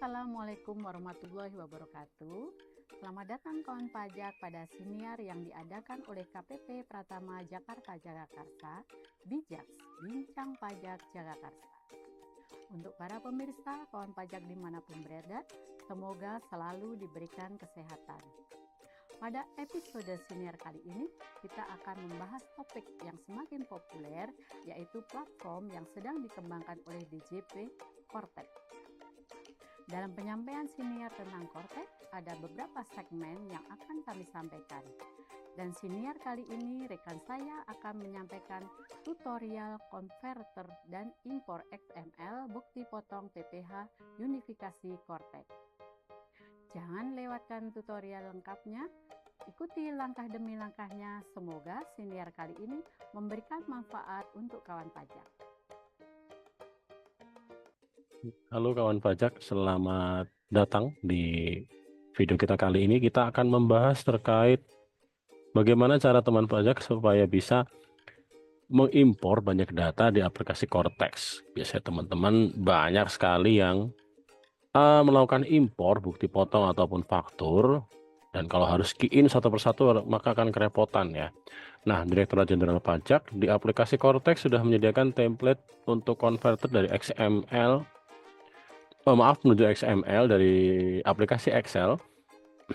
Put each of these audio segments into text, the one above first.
Assalamualaikum warahmatullahi wabarakatuh. Selamat datang kawan pajak pada siniar yang diadakan oleh KPP Pratama Jakarta Jagakarsa, Bijaks, Bincang Pajak Jagakarsa. Untuk para pemirsa, kawan pajak dimanapun berada, semoga selalu diberikan kesehatan. Pada episode siniar kali ini, kita akan membahas topik yang semakin populer, yaitu platform yang sedang dikembangkan oleh DJP Kortek. Dalam penyampaian siniar tentang Kortek, ada beberapa segmen yang akan kami sampaikan. Dan siniar kali ini, rekan saya akan menyampaikan tutorial konverter dan impor XML bukti potong PPH unifikasi Kortek. Jangan lewatkan tutorial lengkapnya, ikuti langkah demi langkahnya. Semoga siniar kali ini memberikan manfaat untuk kawan pajak. Halo kawan pajak, selamat datang di video kita kali ini. Kita akan membahas terkait bagaimana cara teman pajak supaya bisa mengimpor banyak data di aplikasi Cortex. Biasanya teman-teman banyak sekali yang melakukan impor bukti potong ataupun faktur, dan kalau harus key in satu persatu maka akan kerepotan ya. Nah, Direktorat Jenderal Pajak di aplikasi Cortex sudah menyediakan template untuk konverter dari XML menuju XML dari aplikasi Excel.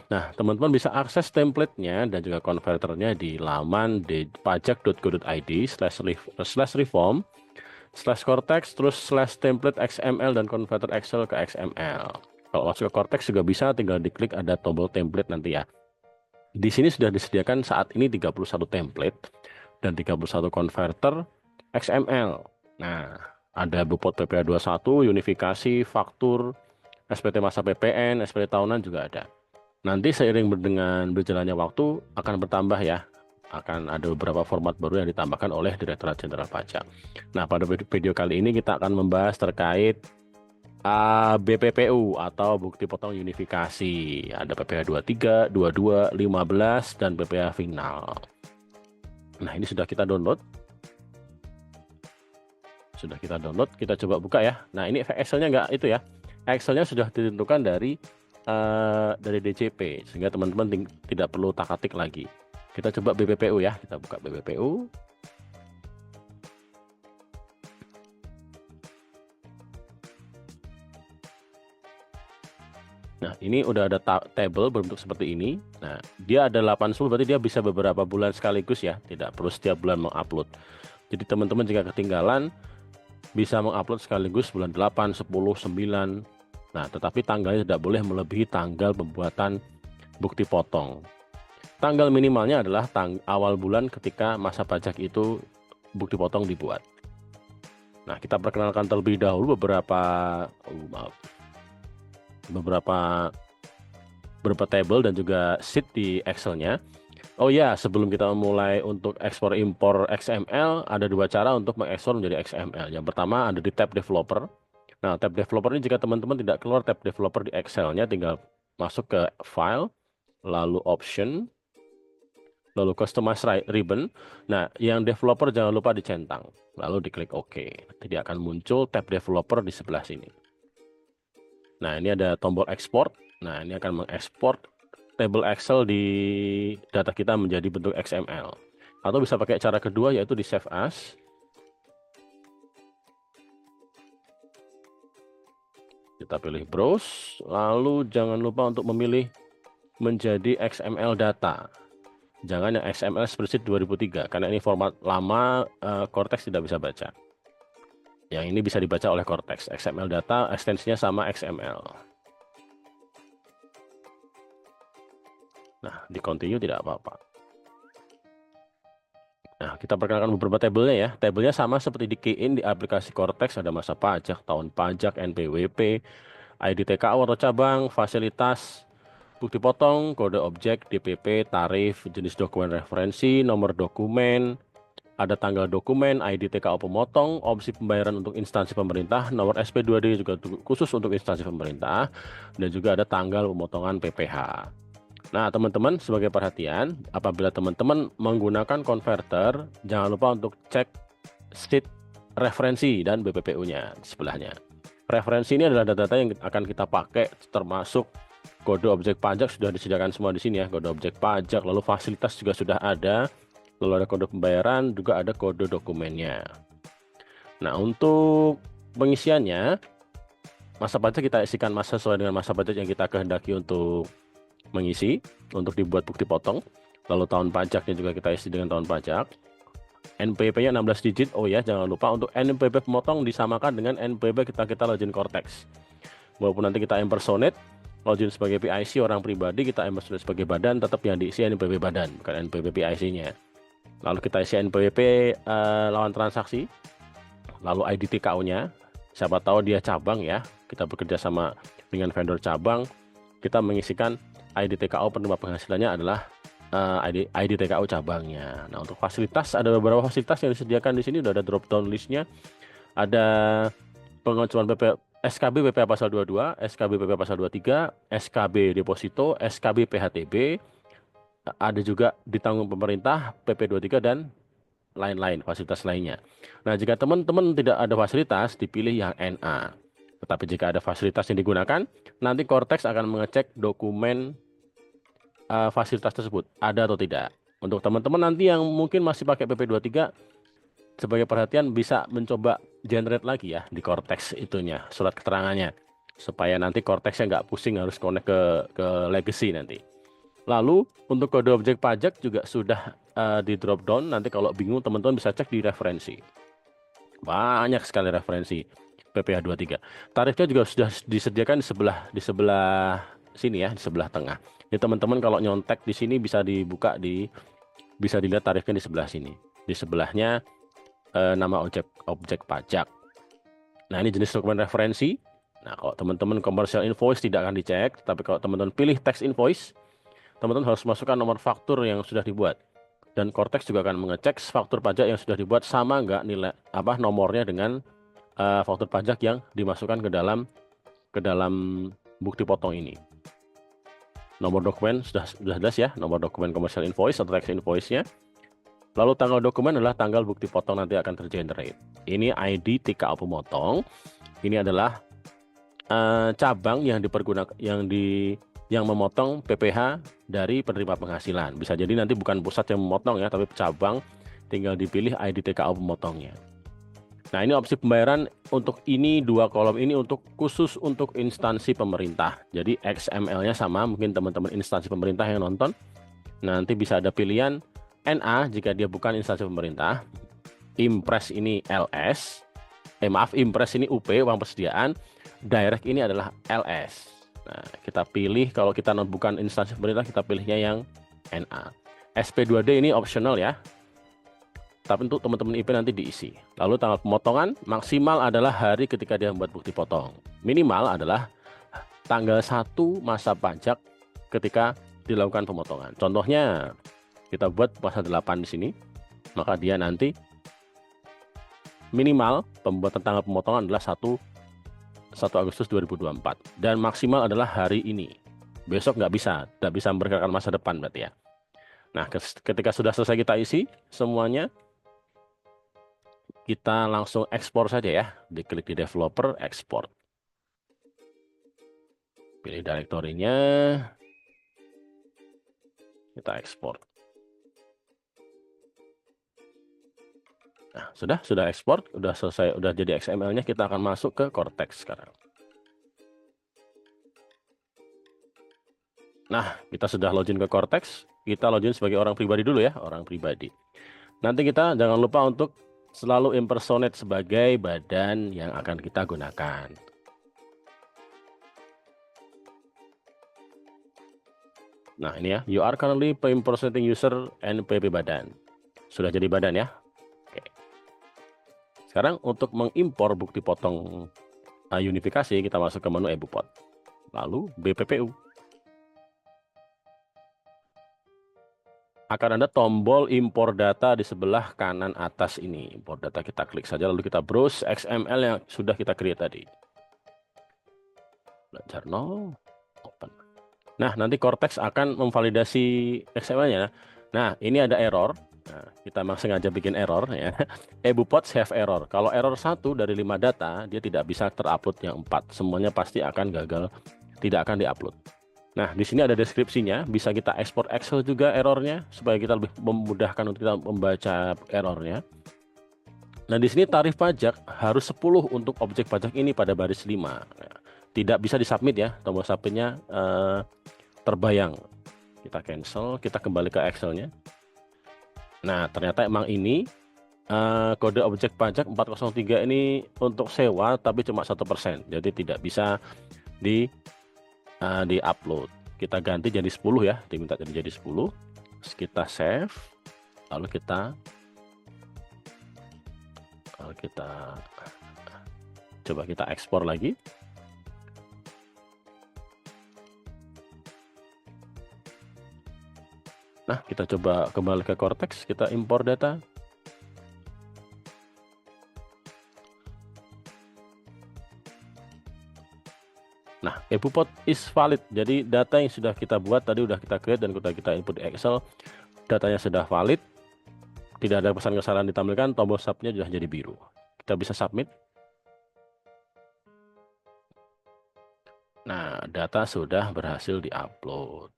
Nah, teman-teman bisa akses template-nya dan juga konverternya di laman di pajak.go.id/reform/cortex terus /template XML dan konverter Excel ke XML. Kalau masuk ke Cortex juga bisa, tinggal diklik ada tombol template nanti ya. Di sini sudah disediakan saat ini 31 template dan 31 konverter XML. Nah, ada bupot PPh 21, unifikasi, faktur, SPT masa PPN, SPT tahunan juga ada. Nanti seiring dengan berjalannya waktu akan bertambah ya. Akan ada beberapa format baru yang ditambahkan oleh Direktorat Jenderal Pajak. Nah, pada video kali ini kita akan membahas terkait BPPU atau bukti potong unifikasi. Ada PPh 23, 22, 15 dan PPh final. Nah, ini sudah kita download. Kita coba buka ya. Nah, ini Excel-nya enggak itu ya. Excel-nya sudah ditentukan dari DJP, sehingga teman-teman tidak perlu tak-atik lagi. Kita coba BPPU ya, kita buka BPPU. Nah, ini udah ada table berbentuk seperti ini. Nah, dia ada 80, berarti dia bisa beberapa bulan sekaligus ya, tidak perlu setiap bulan mengupload. Jadi teman-teman jika ketinggalan bisa mengupload sekaligus bulan 8, 10, 9. Nah, tetapi tanggalnya tidak boleh melebihi tanggal pembuatan bukti potong. Tanggal minimalnya adalah awal bulan ketika masa pajak itu bukti potong dibuat. Nah, kita perkenalkan terlebih dahulu beberapa table dan juga sheet di Excel-nya. Oh ya, sebelum kita memulai untuk ekspor impor XML, ada dua cara untuk mengekspor menjadi XML. Yang pertama ada di tab developer. Nah, tab developer ini jika teman-teman tidak keluar tab developer di Excel-nya, tinggal masuk ke file, lalu option, lalu customize ribbon. Nah, yang developer jangan lupa dicentang, lalu diklik OK. Nanti dia akan muncul tab developer di sebelah sini. Nah, ini ada tombol export. Nah, ini akan mengekspor table Excel di data kita menjadi bentuk XML. Atau bisa pakai cara kedua, yaitu di save as. Kita pilih browse, lalu jangan lupa untuk memilih menjadi XML data. Jangan yang XML spreadsheet 2003, karena ini format lama, Cortex tidak bisa baca. Yang ini bisa dibaca oleh Cortex. XML data ekstensinya sama XML. Nah, di continue tidak apa-apa. Nah, kita perkenalkan beberapa tabelnya ya. Tabelnya sama seperti di key-in di aplikasi Cortex, ada masa pajak, tahun pajak, NPWP, ID TKU atau cabang, fasilitas, bukti potong, kode objek, DPP, tarif, jenis dokumen referensi, nomor dokumen, ada tanggal dokumen, ID TKU pemotong, opsi pembayaran untuk instansi pemerintah, nomor SP2D juga khusus untuk instansi pemerintah, dan juga ada tanggal pemotongan PPH. Nah, teman-teman, sebagai perhatian, apabila teman-teman menggunakan converter, jangan lupa untuk cek sheet referensi dan BPPU-nya di sebelahnya. Referensi ini adalah data-data yang akan kita pakai, termasuk kode objek pajak sudah disediakan semua di sini ya, kode objek pajak, lalu fasilitas juga sudah ada, lalu ada kode pembayaran, juga ada kode dokumennya. Nah, untuk pengisiannya, masa pajak kita isikan masa sesuai dengan masa pajak yang kita kehendaki untuk mengisi, untuk dibuat bukti potong. Lalu tahun pajaknya juga kita isi dengan tahun pajak. NPP-nya 16 digit. Oh ya, jangan lupa untuk NPP pemotong disamakan dengan NPP kita login Cortex. Walaupun nanti kita impersonate, login sebagai PIC orang pribadi, kita impersonate sebagai badan, tetap yang diisi NPP badan, bukan NPP PIC-nya. Lalu kita isi NPP lawan transaksi, lalu ID TKO-nya. Siapa tahu dia cabang ya, kita bekerja sama dengan vendor cabang, kita mengisikan ID TKO penerima penghasilannya adalah ID TKO cabangnya. Nah, untuk fasilitas ada beberapa fasilitas yang disediakan di sini, udah ada drop down listnya. Ada pengajuan SKB BPA pasal 22, SKB BPA pasal 23, SKB deposito, SKB PHTB, ada juga ditanggung pemerintah PP 23 dan lain-lain fasilitas lainnya. Nah, jika teman-teman tidak ada fasilitas, dipilih yang NA. Tetapi jika ada fasilitas yang digunakan, nanti Cortex akan mengecek dokumen fasilitas tersebut ada atau tidak. Untuk teman-teman nanti yang mungkin masih pakai PP23, sebagai perhatian bisa mencoba generate lagi ya di Cortex itunya, surat keterangannya. Supaya nanti Cortexnya nggak pusing harus connect ke legacy nanti. Lalu untuk kode objek pajak juga sudah di drop down. Nanti kalau bingung teman-teman bisa cek di referensi. Banyak sekali referensi PPh 23. Tarifnya juga sudah disediakan di sebelah sini ya, di sebelah tengah. Jadi teman-teman kalau nyontek di sini bisa dibuka bisa dilihat tarifnya di sebelah sini. Di sebelahnya nama objek pajak. Nah, ini jenis dokumen referensi. Nah, kalau teman-teman commercial invoice tidak akan dicek, tapi kalau teman-teman pilih tax invoice, teman-teman harus masukkan nomor faktur yang sudah dibuat. Dan Cortex juga akan mengecek faktur pajak yang sudah dibuat sama nggak nilai nomornya dengan faktur pajak yang dimasukkan ke dalam bukti potong ini. Nomor dokumen sudah jelas ya, nomor dokumen commercial invoice atau tax invoice-nya. Lalu tanggal dokumen adalah tanggal bukti potong nanti akan tergenerate. Ini ID TKO pemotong. Ini adalah cabang yang dipergunakan yang memotong PPh dari penerima penghasilan. Bisa jadi nanti bukan pusat yang memotong ya, tapi cabang, tinggal dipilih ID TKO pemotongnya. Nah, ini opsi pembayaran untuk ini, dua kolom ini khusus untuk instansi pemerintah. Jadi XML-nya sama, mungkin teman-teman instansi pemerintah yang nonton. Nanti bisa ada pilihan NA jika dia bukan instansi pemerintah. Impres ini LS. Impres ini UP, uang persediaan. Direct ini adalah LS. Nah, kita pilih, kalau kita bukan instansi pemerintah, kita pilihnya yang NA. SP2D ini optional ya. Tapi untuk teman-teman IP nanti diisi. Lalu tanggal pemotongan maksimal adalah hari ketika dia membuat bukti potong. Minimal adalah tanggal 1 masa pajak ketika dilakukan pemotongan. Contohnya, kita buat pasal 8 di sini. Maka dia nanti minimal pembuatan tanggal pemotongan adalah 1 Agustus 2024 dan maksimal adalah hari ini. Besok tidak bisa memperkirakan masa depan berarti ya. Nah, ketika sudah selesai kita isi semuanya, kita langsung ekspor saja ya. Diklik di developer, ekspor. Pilih direktorinya, kita ekspor. Nah, sudah ekspor, udah selesai, udah jadi XML-nya, kita akan masuk ke Cortex sekarang. Nah, kita sudah login ke Cortex, kita login sebagai orang pribadi dulu ya, orang pribadi. Nanti kita jangan lupa untuk selalu impersonate sebagai badan yang akan kita gunakan. Nah, ini ya, you are currently impersonating user NPP badan. Sudah jadi badan ya. Sekarang untuk mengimpor bukti potong unifikasi, kita masuk ke menu EBUPOT. Lalu BPPU. Akan ada tombol impor data di sebelah kanan atas ini. Impor data kita klik saja, lalu kita browse XML yang sudah kita create tadi. Journal, open. Nah, nanti Cortex akan memvalidasi XML-nya. Nah, ini ada error. Nah, kita memang sengaja bikin error ya. eBupods have error. Kalau error 1 dari 5 data, dia tidak bisa terupload yang 4. Semuanya pasti akan gagal, tidak akan diupload. Nah, di sini ada deskripsinya. Bisa kita ekspor Excel juga errornya, supaya kita lebih memudahkan untuk kita membaca errornya. Nah, di sini tarif pajak harus 10 untuk objek pajak ini pada baris 5. Nah, tidak bisa disubmit ya, tombol submitnya terbayang. Kita cancel, kita kembali ke Excel-nya. Nah, ternyata emang ini kode objek pajak 403 ini untuk sewa tapi cuma 1%. Jadi tidak bisa di-upload. Kita ganti jadi 10 ya, diminta jadi 10. Terus kita save, lalu kita coba kita ekspor lagi. Nah, kita coba kembali ke Cortex, kita impor data. Nah, eBupod is valid. Jadi data yang sudah kita buat tadi udah kita create dan sudah kita input di Excel, datanya sudah valid. Tidak ada pesan kesalahan ditampilkan, tombol subnya sudah jadi biru. Kita bisa submit. Nah, data sudah berhasil diupload.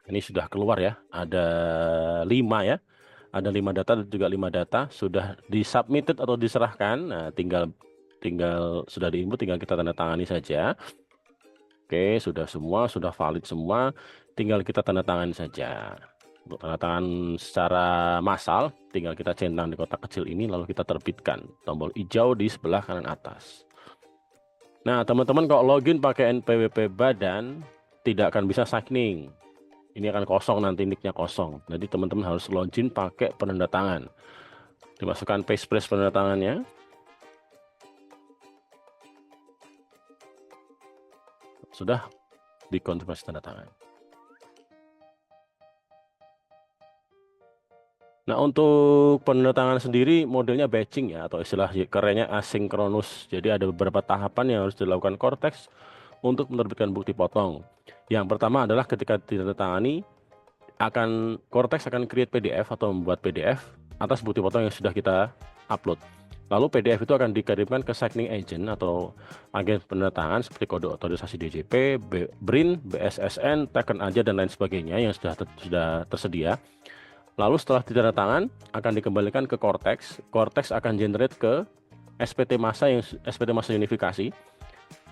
Ini sudah keluar ya, ada 5 ya. Ada 5 data dan juga 5 data sudah disubmitted atau diserahkan. Nah, tinggal sudah diinput, tinggal kita tanda tangani saja. Oke, sudah semua, sudah valid semua, tinggal kita tanda tangan saja. Untuk tanda tangan secara massal, tinggal kita centang di kotak kecil ini, lalu kita terbitkan tombol hijau di sebelah kanan atas. Nah, teman-teman kalau login pakai NPWP badan, tidak akan bisa signing. Ini akan kosong nanti, nicknya kosong. Jadi teman-teman harus login pakai penanda tangan. Dimasukkan passphrase penanda tangannya. Sudah dikonfirmasi tanda tangan. Nah, untuk penanda tangan sendiri modelnya batching ya, atau istilah kerennya asinkronus. Jadi ada beberapa tahapan yang harus dilakukan Cortex untuk menerbitkan bukti potong. Yang pertama adalah ketika ditandatangani, Cortex akan create PDF atau membuat PDF atas bukti potong yang sudah kita upload. Lalu PDF itu akan dikirimkan ke signing agent atau agen penandatangan seperti kode otorisasi DJP, BRIN, BSSN, token aja dan lain sebagainya yang sudah tersedia. Lalu setelah ditandatangan akan dikembalikan ke Cortex. Cortex akan generate ke SPT masa unifikasi.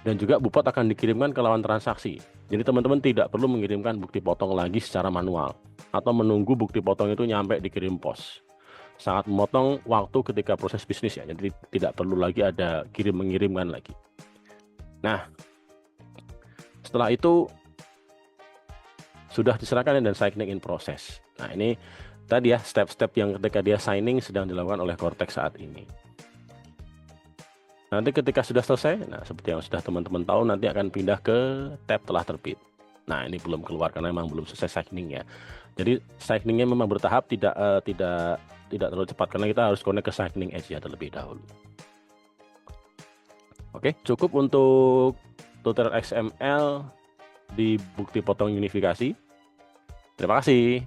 Dan juga Bupot akan dikirimkan ke lawan transaksi. Jadi teman-teman tidak perlu mengirimkan bukti potong lagi secara manual atau menunggu bukti potong itu nyampe dikirim pos. Sangat memotong waktu ketika proses bisnis ya. Jadi tidak perlu lagi ada mengirimkan lagi. Nah, setelah itu sudah diserahkan dan signing in proses. Nah, ini tadi ya step-step yang ketika dia signing sedang dilakukan oleh Cortex saat ini. Nanti ketika sudah selesai, nah seperti yang sudah teman-teman tahu, nanti akan pindah ke tab telah terbit. Nah, ini belum keluar karena memang belum selesai signing ya. Jadi signingnya memang bertahap, tidak terlalu cepat karena kita harus connect ke signing edge ya terlebih dahulu. Oke, cukup untuk tutorial XML di bukti potong unifikasi. Terima kasih.